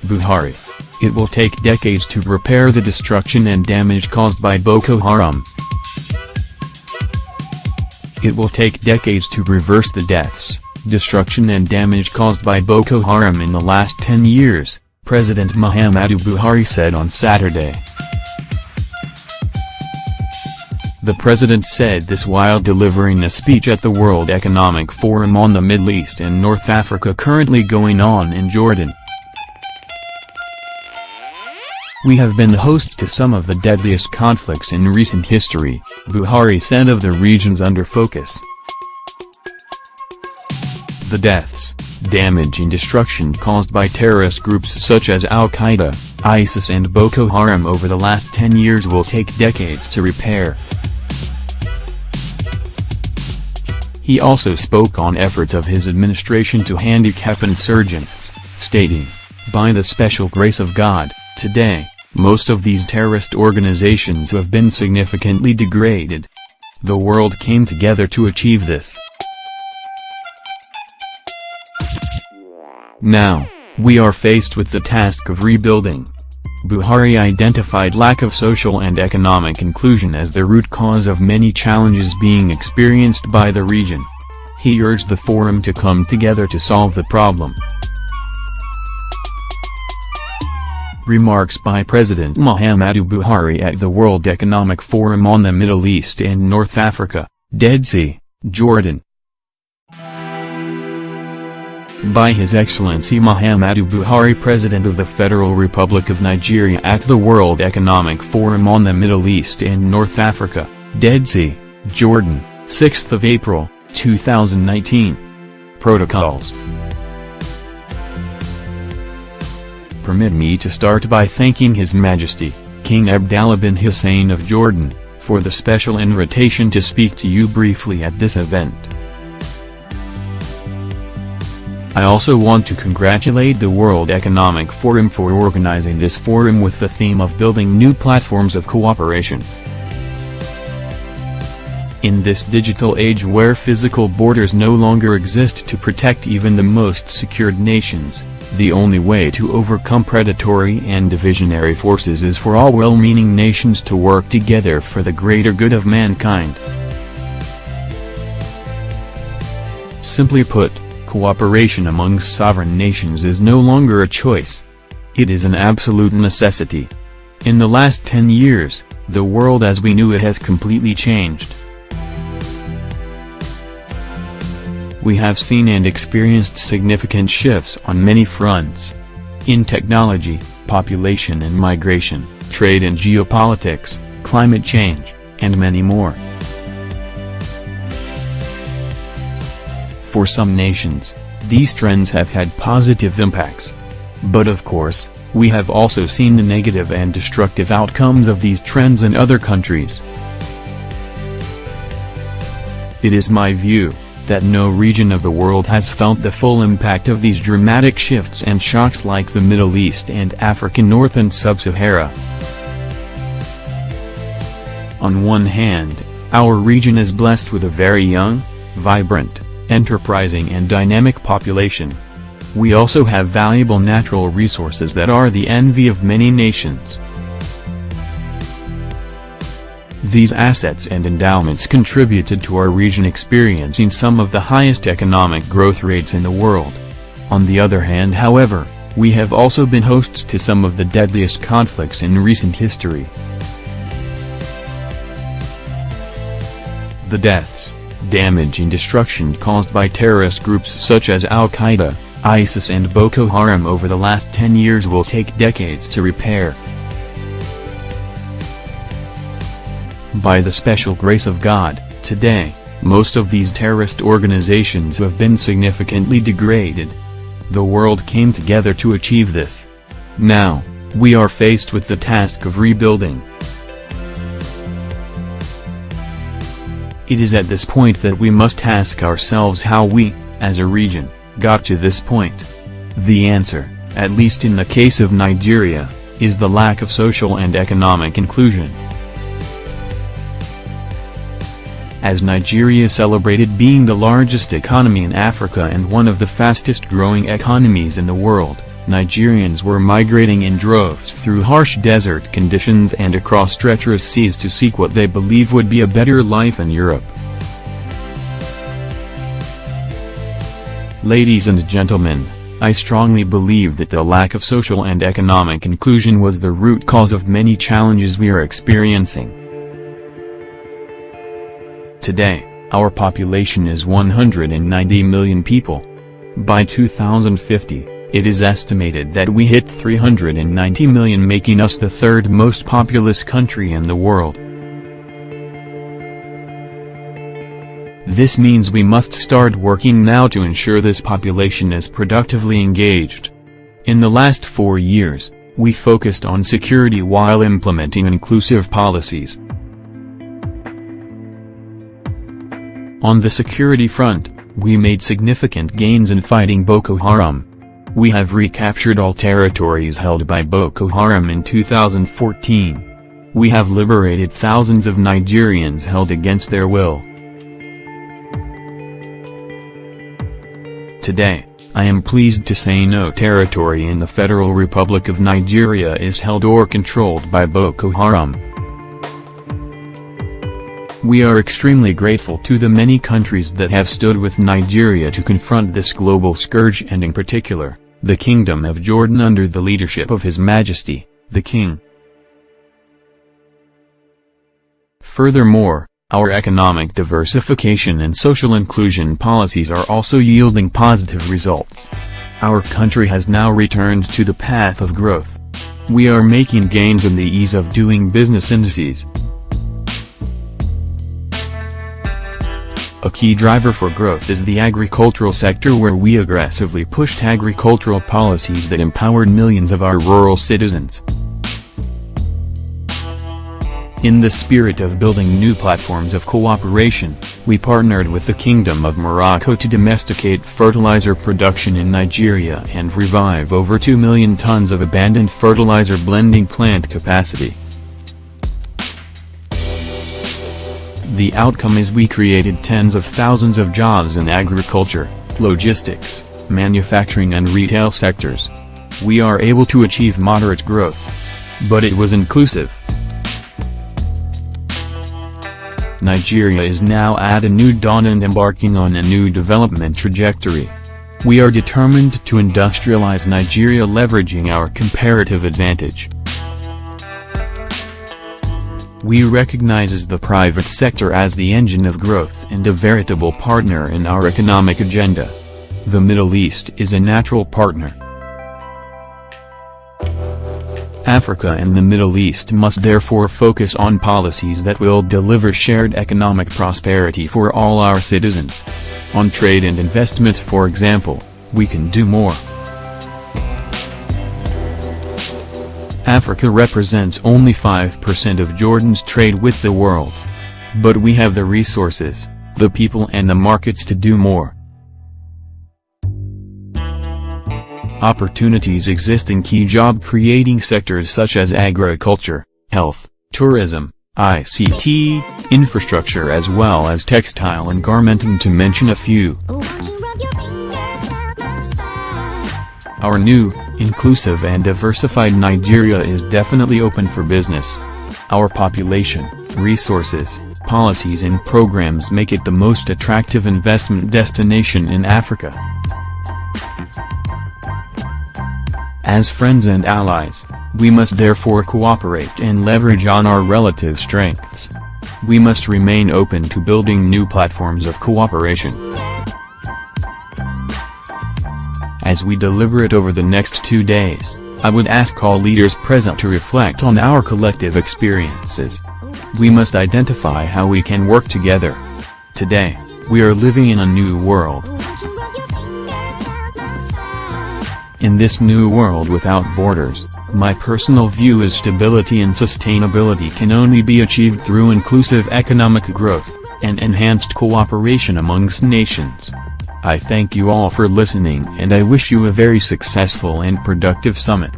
Buhari. It will take decades to repair the destruction and damage caused by Boko Haram. It will take decades to reverse the deaths, destruction and damage caused by Boko Haram in the last 10 years, President Muhammadu Buhari said on Saturday. The president said this while delivering a speech at the World Economic Forum on the Middle East and North Africa currently going on in Jordan. "We have been the hosts to some of the deadliest conflicts in recent history," Buhari said of the regions under focus. The deaths, damage and destruction caused by terrorist groups such as Al-Qaeda, ISIS and Boko Haram over the last 10 years will take decades to repair. He also spoke on efforts of his administration to handicap insurgents, stating, "By the special grace of God, today, most of these terrorist organizations have been significantly degraded. The world came together to achieve this. Now, we are faced with the task of rebuilding." Buhari identified lack of social and economic inclusion as the root cause of many challenges being experienced by the region. He urged the forum to come together to solve the problem. Remarks by President Muhammadu Buhari at the World Economic Forum on the Middle East and North Africa, Dead Sea, Jordan. By His Excellency Muhammadu Buhari, President of the Federal Republic of Nigeria at the World Economic Forum on the Middle East and North Africa, Dead Sea, Jordan, 6th of April, 2019. Protocols. Permit me to start by thanking His Majesty, King Abdallah bin Hussein of Jordan, for the special invitation to speak to you briefly at this event. I also want to congratulate the World Economic Forum for organizing this forum with the theme of building new platforms of cooperation. In this digital age where physical borders no longer exist to protect even the most secured nations, the only way to overcome predatory and divisionary forces is for all well-meaning nations to work together for the greater good of mankind. Simply put, cooperation among sovereign nations is no longer a choice. It is an absolute necessity. In the last 10 years, the world as we knew it has completely changed. We have seen and experienced significant shifts on many fronts. In technology, population and migration, trade and geopolitics, climate change, and many more. For some nations, these trends have had positive impacts. But of course, we have also seen the negative and destructive outcomes of these trends in other countries. It is my view that no region of the world has felt the full impact of these dramatic shifts and shocks like the Middle East and Africa North and Sub-Sahara. On one hand, our region is blessed with a very young, vibrant, enterprising and dynamic population. We also have valuable natural resources that are the envy of many nations. These assets and endowments contributed to our region experiencing some of the highest economic growth rates in the world. On the other hand, however, we have also been hosts to some of the deadliest conflicts in recent history. The deaths, damage and destruction caused by terrorist groups such as Al-Qaeda, ISIS and Boko Haram over the last 10 years will take decades to repair. By the special grace of God, today, most of these terrorist organizations have been significantly degraded. The world came together to achieve this. Now, we are faced with the task of rebuilding. It is at this point that we must ask ourselves how we, as a region, got to this point. The answer, at least in the case of Nigeria, is the lack of social and economic inclusion. As Nigeria celebrated being the largest economy in Africa and one of the fastest growing economies in the world, Nigerians were migrating in droves through harsh desert conditions and across treacherous seas to seek what they believe would be a better life in Europe. Ladies and gentlemen, I strongly believe that the lack of social and economic inclusion was the root cause of many challenges we are experiencing. Today, our population is 190 million people. By 2050, it is estimated that we hit 390 million, making us the third most populous country in the world. This means we must start working now to ensure this population is productively engaged. In the last 4 years, we focused on security while implementing inclusive policies. On the security front, we made significant gains in fighting Boko Haram. We have recaptured all territories held by Boko Haram in 2014. We have liberated thousands of Nigerians held against their will. Today, I am pleased to say no territory in the Federal Republic of Nigeria is held or controlled by Boko Haram. We are extremely grateful to the many countries that have stood with Nigeria to confront this global scourge, and in particular, the Kingdom of Jordan under the leadership of His Majesty, the King. Furthermore, our economic diversification and social inclusion policies are also yielding positive results. Our country has now returned to the path of growth. We are making gains in the ease of doing business indices. A key driver for growth is the agricultural sector, where we aggressively pushed agricultural policies that empowered millions of our rural citizens. In the spirit of building new platforms of cooperation, we partnered with the Kingdom of Morocco to domesticate fertilizer production in Nigeria and revive over 2 million tons of abandoned fertilizer blending plant capacity. The outcome is we created tens of thousands of jobs in agriculture, logistics, manufacturing and retail sectors. We are able to achieve moderate growth. But it was inclusive. Nigeria is now at a new dawn and embarking on a new development trajectory. We are determined to industrialize Nigeria, leveraging our comparative advantage. We recognize the private sector as the engine of growth and a veritable partner in our economic agenda. The Middle East is a natural partner. Africa and the Middle East must therefore focus on policies that will deliver shared economic prosperity for all our citizens. On trade and investments, for example, we can do more. Africa represents only 5% of Jordan's trade with the world. But we have the resources, the people and the markets to do more. Opportunities exist in key job-creating sectors such as agriculture, health, tourism, ICT, infrastructure, as well as textile and garmenting, to mention a few. Our new, inclusive and diversified Nigeria is definitely open for business. Our population, resources, policies and programs make it the most attractive investment destination in Africa. As friends and allies, we must therefore cooperate and leverage on our relative strengths. We must remain open to building new platforms of cooperation. As we deliberate over the next 2 days, I would ask all leaders present to reflect on our collective experiences. We must identify how we can work together. Today, we are living in a new world. In this new world without borders, my personal view is stability and sustainability can only be achieved through inclusive economic growth and enhanced cooperation amongst nations. I thank you all for listening, and I wish you a very successful and productive summit.